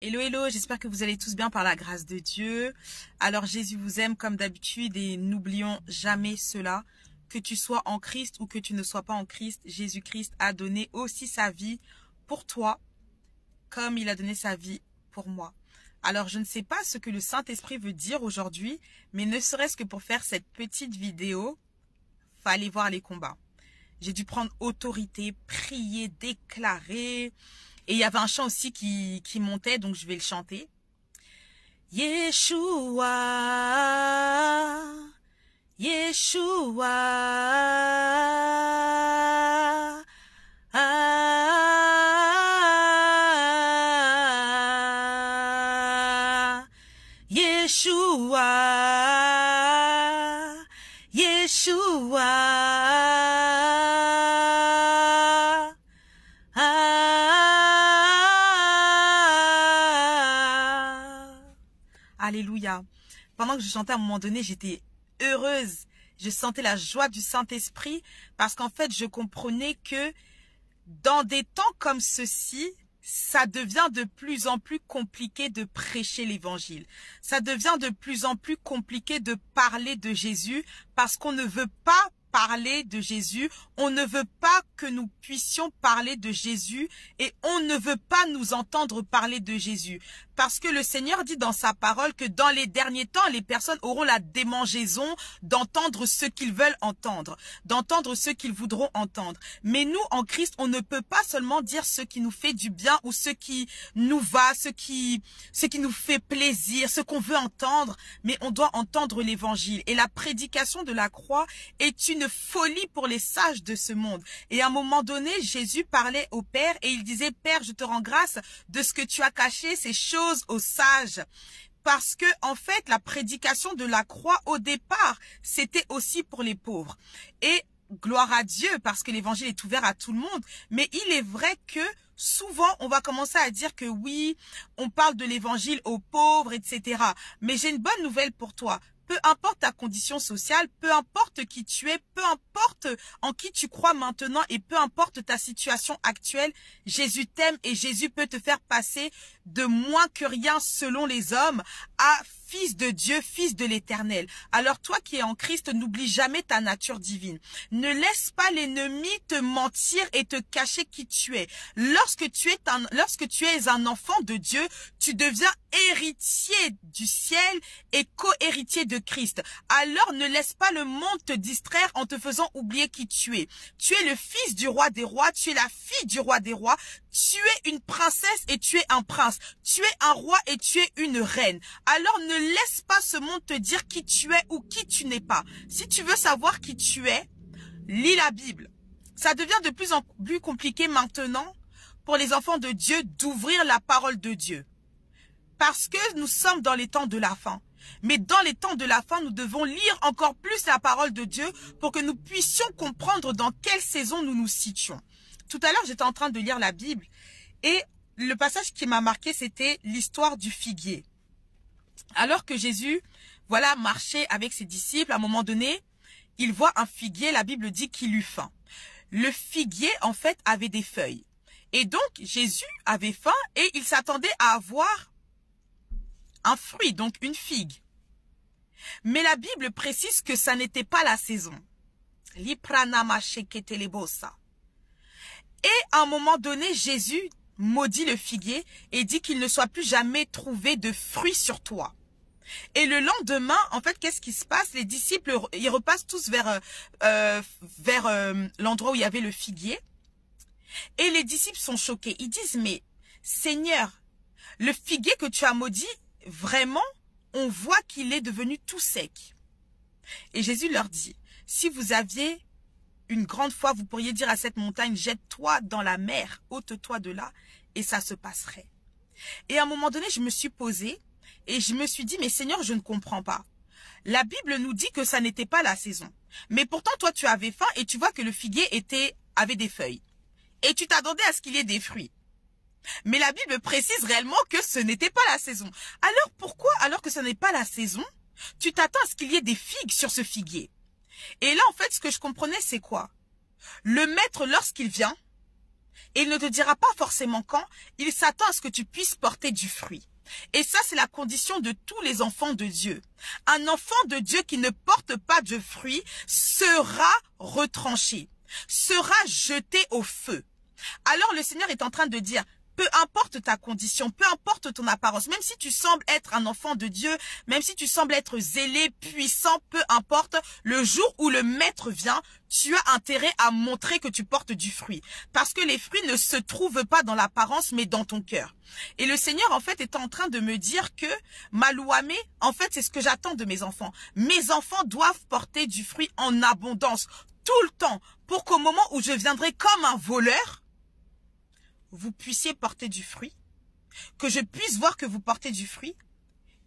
Hello, hello, j'espère que vous allez tous bien par la grâce de Dieu. Alors Jésus vous aime comme d'habitude et n'oublions jamais cela. Que tu sois en Christ ou que tu ne sois pas en Christ, Jésus-Christ a donné aussi sa vie pour toi comme il a donné sa vie pour moi. Alors je ne sais pas ce que le Saint-Esprit veut dire aujourd'hui, mais ne serait-ce que pour faire cette petite vidéo, fallait voir les combats. J'ai dû prendre autorité, prier, déclarer. Et il y avait un chant aussi qui montait, donc je vais le chanter. Yeshua, Yeshua, Yeshua, Yeshua. Alléluia. Pendant que je chantais à un moment donné, j'étais heureuse. Je sentais la joie du Saint-Esprit parce qu'en fait, je comprenais que dans des temps comme ceci, ça devient de plus en plus compliqué de prêcher l'évangile. Ça devient de plus en plus compliqué de parler de Jésus parce qu'on ne veut pas parler de Jésus, on ne veut pas que nous puissions parler de Jésus et on ne veut pas nous entendre parler de Jésus. Parce que le Seigneur dit dans sa parole que dans les derniers temps, les personnes auront la démangeaison d'entendre ce qu'ils veulent entendre, d'entendre ce qu'ils voudront entendre. Mais nous, en Christ, on ne peut pas seulement dire ce qui nous fait du bien ou ce qui nous va, ce qui nous fait plaisir, ce qu'on veut entendre, mais on doit entendre l'évangile. Et la prédication de la croix est une folie pour les sages de ce monde. Et à un moment donné, Jésus parlait au Père et il disait, Père, je te rends grâce de ce que tu as caché ces choses aux sages. Parce que, en fait, la prédication de la croix, au départ, c'était aussi pour les pauvres. Et gloire à Dieu, parce que l'évangile est ouvert à tout le monde. Mais il est vrai que souvent, on va commencer à dire que oui, on parle de l'évangile aux pauvres, etc. Mais j'ai une bonne nouvelle pour toi. Peu importe ta condition sociale, peu importe qui tu es, peu importe en qui tu crois maintenant et peu importe ta situation actuelle, Jésus t'aime et Jésus peut te faire passer de moins que rien selon les hommes à fils de Dieu, fils de l'Éternel. Alors toi qui es en Christ, n'oublie jamais ta nature divine. Ne laisse pas l'ennemi te mentir et te cacher qui tu es. Lorsque tu es un enfant de Dieu, tu deviens héritier du ciel et co-héritier de Christ. Alors ne laisse pas le monde te distraire en te faisant oublier qui tu es. Tu es le fils du roi des rois, tu es la fille du roi des rois, tu es une princesse et tu es un prince. Tu es un roi et tu es une reine. Alors ne laisse pas ce monde te dire qui tu es ou qui tu n'es pas. Si tu veux savoir qui tu es, lis la Bible. Ça devient de plus en plus compliqué maintenant pour les enfants de Dieu d'ouvrir la parole de Dieu. Parce que nous sommes dans les temps de la fin. Mais dans les temps de la fin, nous devons lire encore plus la parole de Dieu pour que nous puissions comprendre dans quelle saison nous nous situons. Tout à l'heure, j'étais en train de lire la Bible et le passage qui m'a marqué, c'était l'histoire du figuier. Alors que Jésus, voilà, marchait avec ses disciples, à un moment donné, il voit un figuier, la Bible dit qu'il eut faim. Le figuier, en fait, avait des feuilles. Et donc, Jésus avait faim et il s'attendait à avoir un fruit, donc une figue. Mais la Bible précise que ça n'était pas la saison. Et à un moment donné, Jésus maudit le figuier et dit qu'il ne soit plus jamais trouvé de fruits sur toi. Et le lendemain, en fait, qu'est-ce qui se passe? Les disciples, ils repassent tous vers l'endroit où il y avait le figuier. Et les disciples sont choqués. Ils disent, mais Seigneur, le figuier que tu as maudit, vraiment, on voit qu'il est devenu tout sec. Et Jésus leur dit, si vous aviez une grande foi, vous pourriez dire à cette montagne, jette-toi dans la mer, ôte-toi de là, et ça se passerait. Et à un moment donné, je me suis posée, et je me suis dit, mais Seigneur, je ne comprends pas. La Bible nous dit que ça n'était pas la saison. Mais pourtant, toi, tu avais faim, et tu vois que le figuier avait des feuilles. Et tu t'attendais à ce qu'il y ait des fruits. Mais la Bible précise réellement que ce n'était pas la saison. Alors pourquoi, alors que ce n'est pas la saison, tu t'attends à ce qu'il y ait des figues sur ce figuier? Et là, en fait, ce que je comprenais, c'est quoi? Le maître, lorsqu'il vient, Et il ne te dira pas forcément quand, il s'attend à ce que tu puisses porter du fruit. Et ça, c'est la condition de tous les enfants de Dieu. Un enfant de Dieu qui ne porte pas de fruit sera retranché, sera jeté au feu. Alors le Seigneur est en train de dire, peu importe ta condition, peu importe ton apparence, même si tu sembles être un enfant de Dieu, même si tu sembles être zélé, puissant, peu importe, le jour où le maître vient, tu as intérêt à montrer que tu portes du fruit. Parce que les fruits ne se trouvent pas dans l'apparence, mais dans ton cœur. Et le Seigneur, en fait, est en train de me dire que Malouamé, en fait, c'est ce que j'attends de mes enfants. Mes enfants doivent porter du fruit en abondance, tout le temps, pour qu'au moment où je viendrai comme un voleur, vous puissiez porter du fruit, que je puisse voir que vous portez du fruit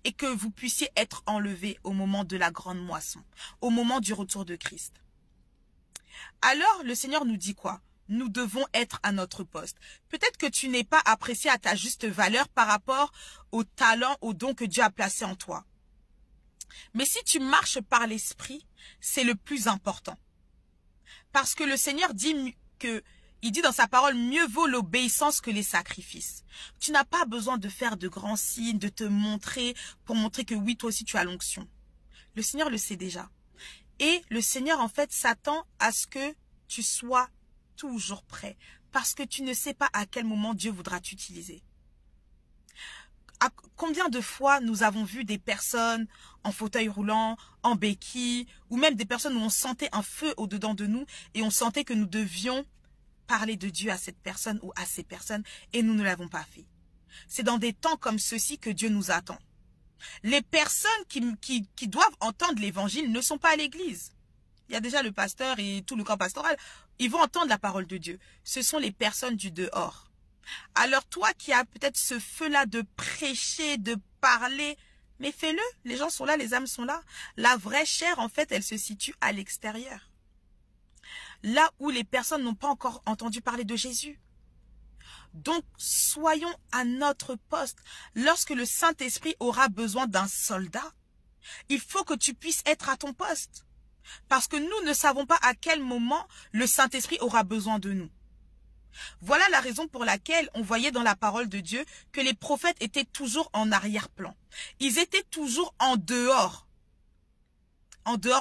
et que vous puissiez être enlevé au moment de la grande moisson, au moment du retour de Christ. Alors, le Seigneur nous dit quoi? Nous devons être à notre poste. Peut-être que tu n'es pas apprécié à ta juste valeur par rapport au talent, au don que Dieu a placé en toi. Mais si tu marches par l'esprit, c'est le plus important. Parce que le Seigneur dit que il dit dans sa parole, mieux vaut l'obéissance que les sacrifices. Tu n'as pas besoin de faire de grands signes, de te montrer, pour montrer que oui, toi aussi tu as l'onction. Le Seigneur le sait déjà. Et le Seigneur, en fait, s'attend à ce que tu sois toujours prêt. Parce que tu ne sais pas à quel moment Dieu voudra t'utiliser. Combien de fois nous avons vu des personnes en fauteuil roulant, en béquille, ou même des personnes où on sentait un feu au-dedans de nous et on sentait que nous devions parler de Dieu à cette personne ou à ces personnes et nous ne l'avons pas fait. C'est dans des temps comme ceux-ci que Dieu nous attend. Les personnes qui doivent entendre l'évangile ne sont pas à l'église. Il y a déjà le pasteur et tout le camp pastoral. Ils vont entendre la parole de Dieu. Ce sont les personnes du dehors. Alors toi qui as peut-être ce feu-là de prêcher, de parler, mais fais-le. Les gens sont là, les âmes sont là. La vraie chair, en fait, elle se situe à l'extérieur. Là où les personnes n'ont pas encore entendu parler de Jésus. Donc, soyons à notre poste. Lorsque le Saint-Esprit aura besoin d'un soldat, il faut que tu puisses être à ton poste. Parce que nous ne savons pas à quel moment le Saint-Esprit aura besoin de nous. Voilà la raison pour laquelle on voyait dans la parole de Dieu que les prophètes étaient toujours en arrière-plan. Ils étaient toujours en dehors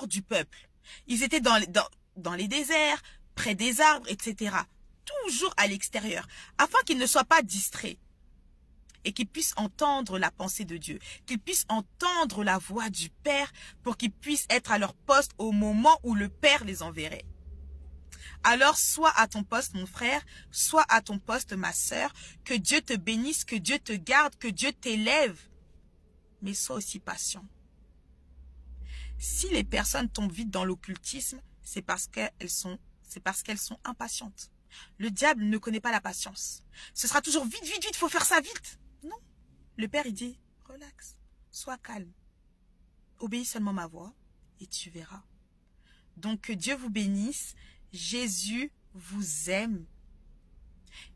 du peuple. Ils étaient dans les déserts, près des arbres, etc. Toujours à l'extérieur, afin qu'ils ne soient pas distraits et qu'ils puissent entendre la pensée de Dieu, qu'ils puissent entendre la voix du Père pour qu'ils puissent être à leur poste au moment où le Père les enverrait. Alors, sois à ton poste, mon frère, sois à ton poste, ma sœur, que Dieu te bénisse, que Dieu te garde, que Dieu t'élève, mais sois aussi patient. Si les personnes tombent vite dans l'occultisme, c'est parce qu'elles sont impatientes. Le diable ne connaît pas la patience. Ce sera toujours vite, vite, vite, faut faire ça vite. Non. Le Père, il dit, relax, sois calme. Obéis seulement ma voix et tu verras. Donc, que Dieu vous bénisse. Jésus vous aime.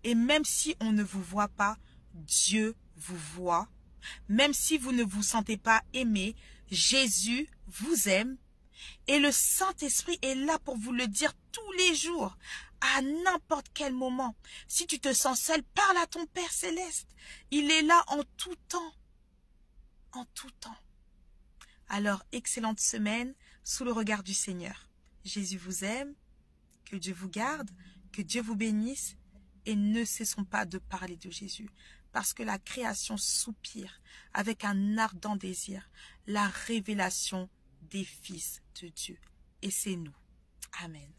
Et même si on ne vous voit pas, Dieu vous voit. Même si vous ne vous sentez pas aimé, Jésus vous aime. Et le Saint-Esprit est là pour vous le dire tous les jours, à n'importe quel moment. Si tu te sens seul, parle à ton Père Céleste. Il est là en tout temps. En tout temps. Alors, excellente semaine sous le regard du Seigneur. Jésus vous aime. Que Dieu vous garde, que Dieu vous bénisse et ne cessons pas de parler de Jésus parce que la création soupire avec un ardent désir la révélation des fils de Dieu et c'est nous. Amen.